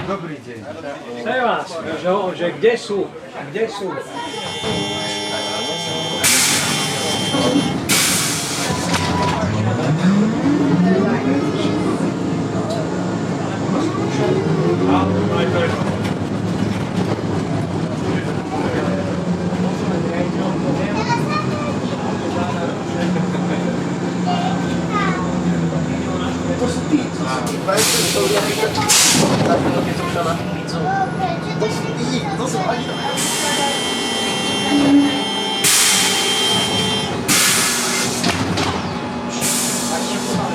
Dobrý deň. Vás, že kde sú? Kde sú? To sú tí, co sú to sú ani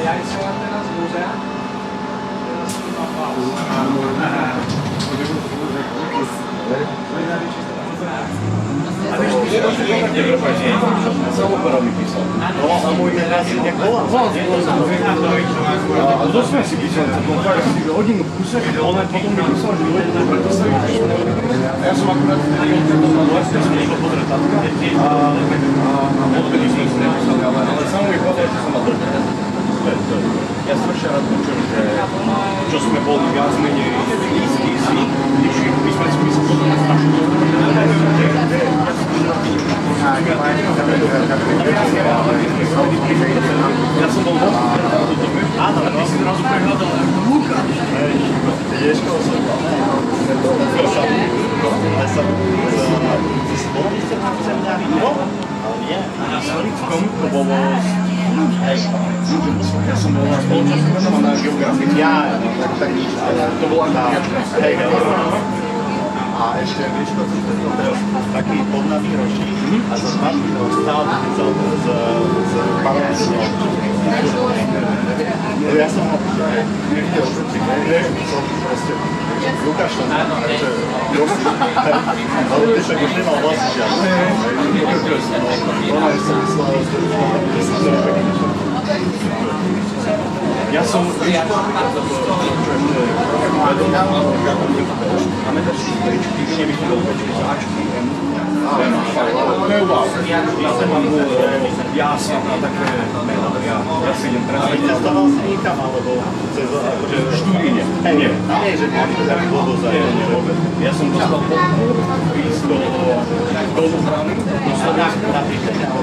Ja som vám teraz múzea. Teraz som má pauzu. Samoporovný písal. Samo ime raz je nekola. A to sme si písali, hodinu v kuse, ona potom mi písala, že bude to predstaviť. A ja som akurát vlastne som niekto pozrieť tatka a odvedy sme si nepísali, ale samo mi povedal, že som mal držiť. Ja strašne rád počujem, že čo sme boli viac menej istí si, my sme si písali potom na strašne ja som bol áno, ty si zrazu prehľadal Luka. Ješkol som ale sa si bol minister na seminári? No, ale nie. Na Solickom to bolo ja som bol na spoločnosti na geografii. Ja, tak nič, to bola tá hej. A ešte, vieš, to je taký podnadný ročník a za 2 minút stále písal z parlamentu. Ja som ho nevidel, som proste Lukáš tam, že ale ty však už nemal vlastne žiadne. Ona ešte myslela, že ja som máme tačky pečky, nevychýdol pečky z Ačky, to je wow. Ja som mám jasno na také meno, ja si idem teraz. Ale testoval si nikam, alebo cez štúdine? Nie, že nejaký taký vodozaj. Ja som dostal podporu ísť do Domobrany.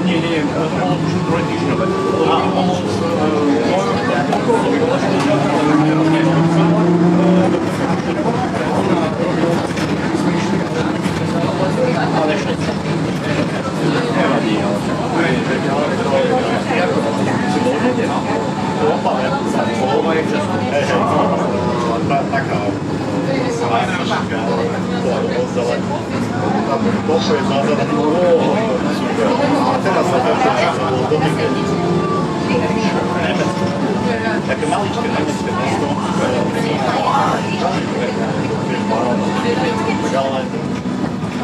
Nie, to bolo už 3 týždňové. A pomoc okolovi ale ešte nevadí, si bol niekde? To opáve, polova je často. Taká sláška, ozdala. Tam toľko je zázadný. Super. A teraz sa bol do Mikenicu. Nemecko. Také maličké nemecké mesto. Tak ale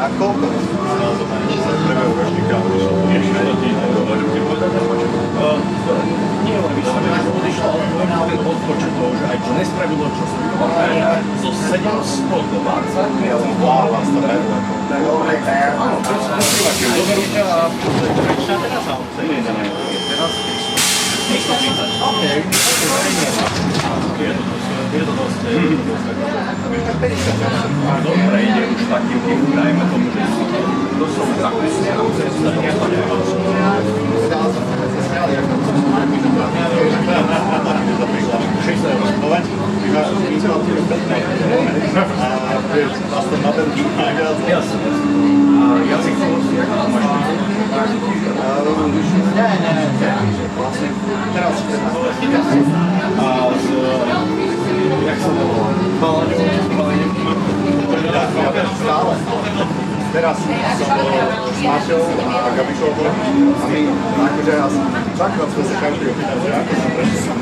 a koľko sa prebehu každýka vyšlo to nie len vyslovene, že odišlo od dvojnásobný odpočetov, že aj čo nespravilo, čo som zo 720 ja som hláva stavil. Áno, to sú pokrývaky. Doberú ťa a prečná teraz aute? Nie, teraz 330. OK, je to dosť. Dobre, ide už takým tým, dajme tomu, že si to som zakusne a chcem sa jazyk polosti, ako to máš? Vlastne teraz a jak sa to volá? Balaňovky. Ja stále. Teraz som bol s Maťou a Gabičovou a my akože dvakrát sme sa každý opýtali, že ako som prešiel.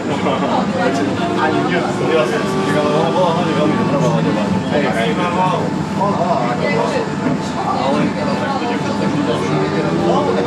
Ani nie, ja som si říkal, ale ona bola hlavne veľmi dobrá Balaňová. Hej, ona ako bola. Ale tak to nevždy tak to dalo. No, tak